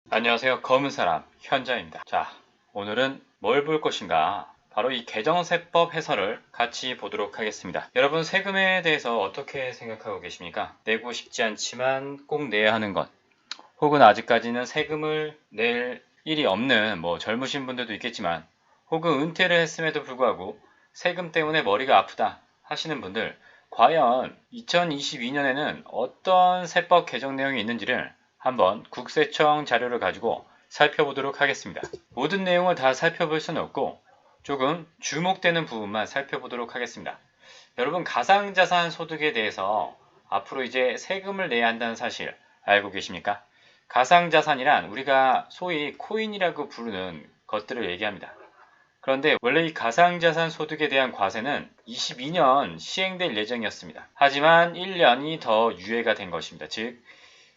안녕하세요. 검은사람 현자입니다. 자, 오늘은 뭘 볼 것인가? 바로 이 개정세법 해설을 같이 보도록 하겠습니다. 여러분, 세금에 대해서 어떻게 생각하고 계십니까? 내고 싶지 않지만 꼭 내야 하는 것, 혹은 아직까지는 세금을 낼 일이 없는 젊으신 분들도 있겠지만, 혹은 은퇴를 했음에도 불구하고 세금 때문에 머리가 아프다 하시는 분들, 과연 2022년에는 어떤 세법 개정 내용이 있는지를 한번 국세청 자료를 가지고 살펴보도록 하겠습니다. 모든 내용을 다 살펴볼 수는 없고 조금 주목되는 부분만 살펴보도록 하겠습니다. 여러분, 가상자산 소득에 대해서 앞으로 이제 세금을 내야 한다는 사실 알고 계십니까? 가상자산이란 우리가 소위 코인이라고 부르는 것들을 얘기합니다. 그런데 원래 이 가상자산 소득에 대한 과세는 22년 시행될 예정이었습니다. 하지만 1년이 더 유예가 된 것입니다. 즉,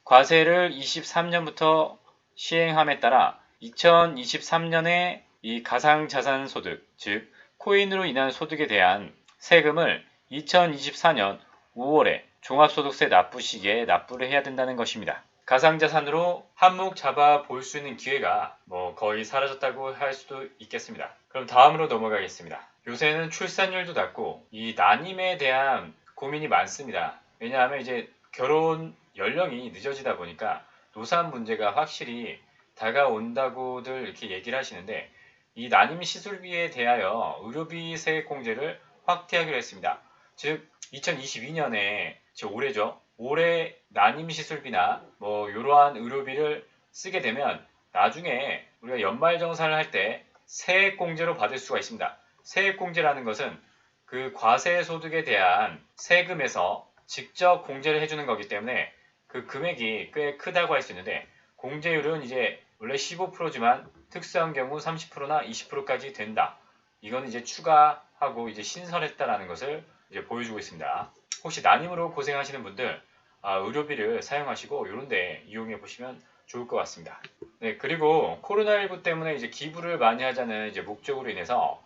과세를 23년부터 시행함에 따라 2023년에 이 가상자산 소득, 즉 코인으로 인한 소득에 대한 세금을 2024년 5월에 종합소득세 납부 시기에 납부를 해야 된다는 것입니다. 가상자산으로 한몫 잡아 볼 수 있는 기회가 거의 사라졌다고 할 수도 있겠습니다. 그럼 다음으로 넘어가겠습니다. 요새는 출산율도 낮고 이 난임에 대한 고민이 많습니다. 왜냐하면 이제 결혼 연령이 늦어지다 보니까 노산 문제가 확실히 다가온다고들 이렇게 얘기를 하시는데, 이 난임 시술비에 대하여 의료비 세액 공제를 확대하기로 했습니다. 즉 2022년에 즉 올해죠. 올해 난임 시술비나 이러한 의료비를 쓰게 되면 나중에 우리가 연말정산을 할 때 세액 공제로 받을 수가 있습니다. 세액 공제라는 것은 그 과세 소득에 대한 세금에서 직접 공제를 해주는 거기 때문에 그 금액이 꽤 크다고 할 수 있는데, 공제율은 이제 원래 15%지만 특수한 경우 30%나 20%까지 된다. 이건 이제 추가하고 이제 신설했다라는 것을 이제 보여주고 있습니다. 혹시 난임으로 고생하시는 분들 의료비를 사용하시고 이런데 이용해 보시면 좋을 것 같습니다. 네, 그리고 코로나19 때문에 이제 기부를 많이 하자는 이제 목적으로 인해서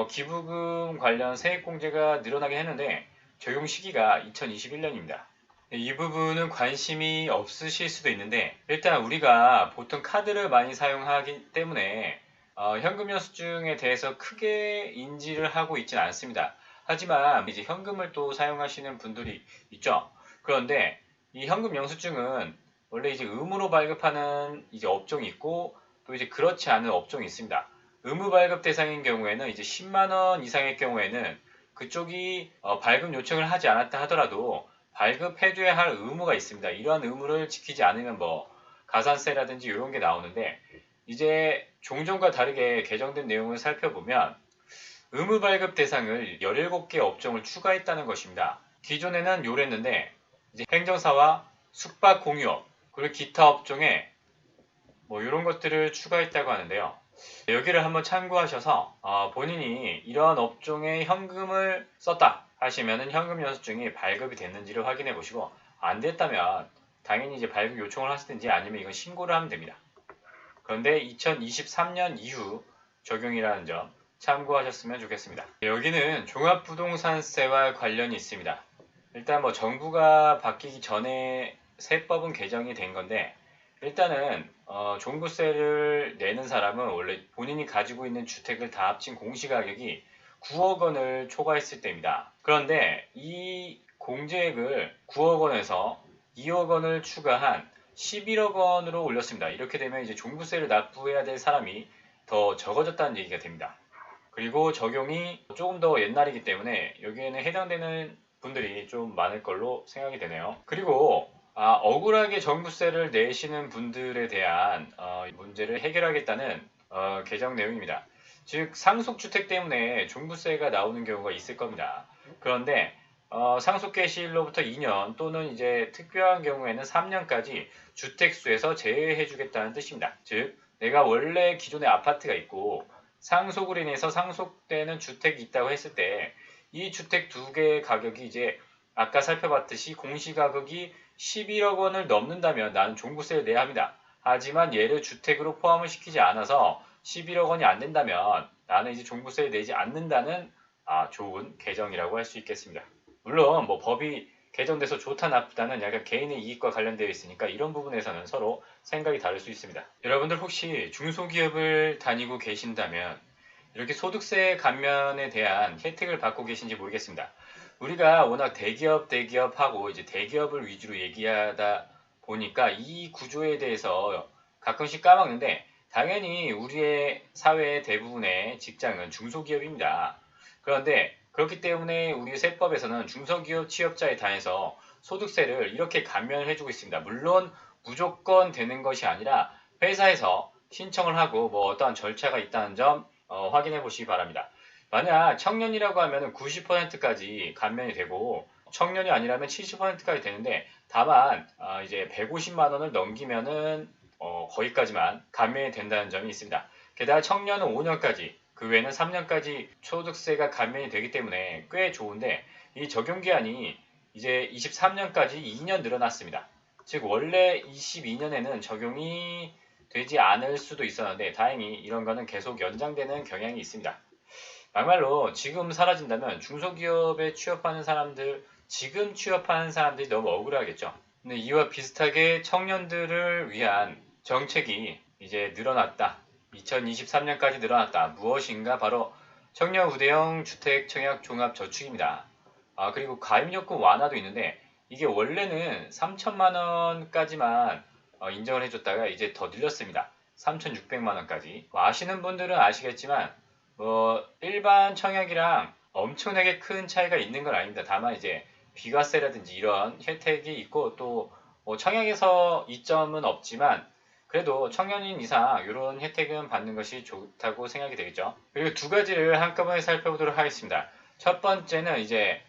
기부금 관련 세액 공제가 늘어나긴 했는데 적용 시기가 2021년입니다. 이 부분은 관심이 없으실 수도 있는데, 일단 우리가 보통 카드를 많이 사용하기 때문에 현금 영수증에 대해서 크게 인지를 하고 있지는 않습니다. 하지만 이제 현금을 또 사용하시는 분들이 있죠. 그런데 이 현금 영수증은 원래 이제 의무로 발급하는 이제 업종이 있고 또 이제 그렇지 않은 업종이 있습니다. 의무 발급 대상인 경우에는 이제 10만 원 이상의 경우에는 그쪽이 발급 요청을 하지 않았다 하더라도 발급해줘야 할 의무가 있습니다. 이러한 의무를 지키지 않으면 가산세라든지 이런 게 나오는데, 이제 종전과 다르게 개정된 내용을 살펴보면 의무 발급 대상을 17개 업종을 추가했다는 것입니다. 기존에는 요랬는데 이제 행정사와 숙박 공유업 그리고 기타 업종에 이런 것들을 추가했다고 하는데요. 여기를 한번 참고하셔서 본인이 이러한 업종에 현금을 썼다 하시면은 현금 영수증이 발급이 됐는지를 확인해 보시고, 안 됐다면 당연히 이제 발급 요청을 하시든지 아니면 이건 신고를 하면 됩니다. 그런데 2023년 이후 적용이라는 점 참고하셨으면 좋겠습니다. 여기는 종합부동산세와 관련이 있습니다. 일단 정부가 바뀌기 전에 세법은 개정이 된 건데, 일단은 종부세를 내는 사람은 원래 본인이 가지고 있는 주택을 다 합친 공시가격이 9억 원을 초과했을 때입니다. 그런데 이 공제액을 9억 원에서 2억 원을 추가한 11억 원으로 올렸습니다. 이렇게 되면 이제 종부세를 납부해야 될 사람이 더 적어졌다는 얘기가 됩니다. 그리고 적용이 조금 더 옛날이기 때문에 여기에는 해당되는 분들이 좀 많을 걸로 생각이 되네요. 그리고 억울하게 종부세를 내시는 분들에 대한 문제를 해결하겠다는 개정 내용입니다. 즉 상속주택 때문에 종부세가 나오는 경우가 있을 겁니다. 그런데 상속개시일로부터 2년 또는 이제 특별한 경우에는 3년까지 주택수에서 제외해주겠다는 뜻입니다. 즉 내가 원래 기존에 아파트가 있고 상속으로 인해서 상속되는 주택이 있다고 했을 때 이 주택 두 개의 가격이 이제 아까 살펴봤듯이 공시가격이 11억 원을 넘는다면 나는 종부세를 내야 합니다. 하지만 얘를 주택으로 포함을 시키지 않아서 11억 원이 안 된다면 나는 이제 종부세를 내지 않는다는 좋은 개정이라고 할 수 있겠습니다. 물론 법이 개정돼서 좋다 나쁘다는 약간 개인의 이익과 관련되어 있으니까 이런 부분에서는 서로 생각이 다를 수 있습니다. 여러분들 혹시 중소기업을 다니고 계신다면 이렇게 소득세 감면에 대한 혜택을 받고 계신지 모르겠습니다. 우리가 워낙 대기업하고 이제 대기업을 위주로 얘기하다 보니까 이 구조에 대해서 가끔씩 까먹는데 당연히 우리의 사회의 대부분의 직장은 중소기업입니다. 그런데 그렇기 때문에 우리 세법에서는 중소기업 취업자에 대해서 소득세를 이렇게 감면을 해주고 있습니다. 물론 무조건 되는 것이 아니라 회사에서 신청을 하고 뭐 어떠한 절차가 있다는 점 확인해 보시기 바랍니다. 만약 청년이라고 하면 90%까지 감면이 되고 청년이 아니라면 70%까지 되는데 다만 이제 150만 원을 넘기면은 거기까지만 감면이 된다는 점이 있습니다. 게다가 청년은 5년까지 그 외에는 3년까지 소득세가 감면이 되기 때문에 꽤 좋은데 이 적용기한이 이제 23년까지 2년 늘어났습니다. 즉 원래 22년에는 적용이 되지 않을 수도 있었는데 다행히 이런 거는 계속 연장되는 경향이 있습니다. 막말로 지금 사라진다면 중소기업에 취업하는 사람들, 지금 취업하는 사람들이 너무 억울하겠죠. 근데 이와 비슷하게 청년들을 위한 정책이 이제 늘어났다. 2023년까지 늘어났다. 무엇인가? 바로 청년 우대형 주택 청약 종합 저축입니다. 그리고 가입요금 완화도 있는데 이게 원래는 3천만 원까지만 인정을 해줬다가 이제 더 늘렸습니다. 3,600만 원까지. 아시는 분들은 아시겠지만 일반 청약이랑 엄청나게 큰 차이가 있는 건 아닙니다. 다만 이제 비과세라든지 이런 혜택이 있고 또 청약에서 이점은 없지만 그래도 청년인 이상 이런 혜택은 받는 것이 좋다고 생각이 되겠죠. 그리고 두 가지를 한꺼번에 살펴보도록 하겠습니다. 첫 번째는 이제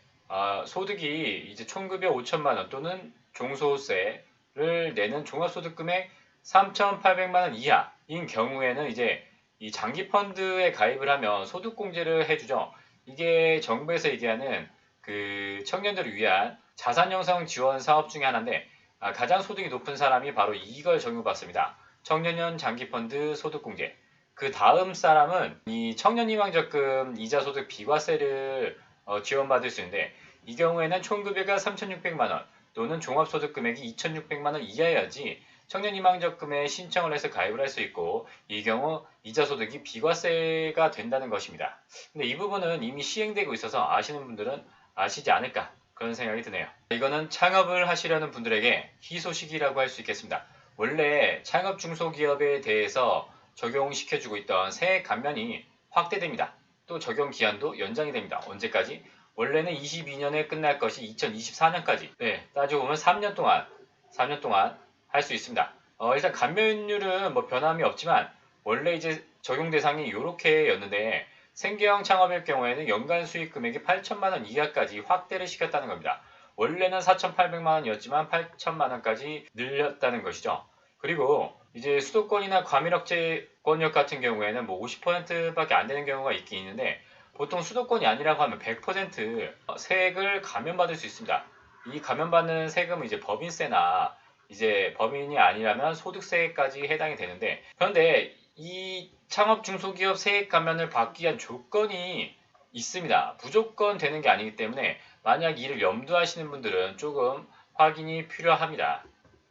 소득이 이제 총급여 5천만 원 또는 종소세를 내는 종합소득금액 3,800만 원 이하인 경우에는 이제 이 장기펀드에 가입을 하면 소득공제를 해주죠. 이게 정부에서 얘기하는 그 청년들을 위한 자산형성 지원 사업 중에 하나인데 가장 소득이 높은 사람이 바로 이걸 적용받습니다. 청년연 장기펀드 소득공제. 그 다음 사람은 이 청년희망적금 이자소득 비과세를 지원받을 수 있는데 이 경우에는 총급여가 3,600만 원 또는 종합소득금액이 2,600만 원 이하여야지 청년희망적금에 신청을 해서 가입을 할 수 있고 이 경우 이자소득이 비과세가 된다는 것입니다. 근데 이 부분은 이미 시행되고 있어서 아시는 분들은 아시지 않을까 그런 생각이 드네요. 이거는 창업을 하시려는 분들에게 희소식이라고 할 수 있겠습니다. 원래 창업 중소기업에 대해서 적용시켜주고 있던 세액 감면이 확대됩니다. 또 적용 기한도 연장이 됩니다. 언제까지? 원래는 22년에 끝날 것이 2024년까지. 네, 따지고 보면 3년 동안 할 수 있습니다. 일단 감면율은 뭐 변함이 없지만 원래 이제 적용 대상이 이렇게였는데 생계형 창업일 경우에는 연간 수익 금액이 8천만 원 이하까지 확대를 시켰다는 겁니다. 원래는 4,800만 원이었지만 8천만 원까지 늘렸다는 것이죠. 그리고 이제 수도권이나 과밀억제권역 같은 경우에는 뭐 50%밖에 안 되는 경우가 있긴 있는데 보통 수도권이 아니라고 하면 100% 세액을 감면받을 수 있습니다. 이 감면받는 세금은 이제 법인세나 이제 법인이 아니라면 소득세까지 해당이 되는데 그런데 이 창업 중소기업 세액 감면을 받기 위한 조건이 있습니다. 무조건 되는 게 아니기 때문에 만약 이를 염두하시는 분들은 조금 확인이 필요합니다.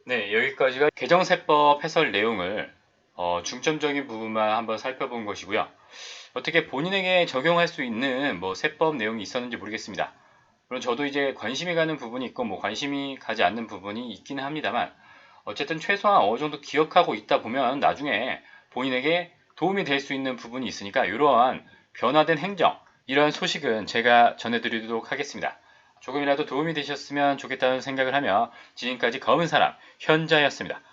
네, 여기까지가 개정세법 해설 내용을 중점적인 부분만 한번 살펴본 것이고요. 어떻게 본인에게 적용할 수 있는 뭐 세법 내용이 있었는지 모르겠습니다. 물론 저도 이제 관심이 가는 부분이 있고 뭐 관심이 가지 않는 부분이 있기는 합니다만 어쨌든 최소한 어느 정도 기억하고 있다 보면 나중에 본인에게 도움이 될 수 있는 부분이 있으니까 이러한 변화된 행정 이러한 소식은 제가 전해드리도록 하겠습니다. 조금이라도 도움이 되셨으면 좋겠다는 생각을 하며 지금까지 검은 사람 현자였습니다.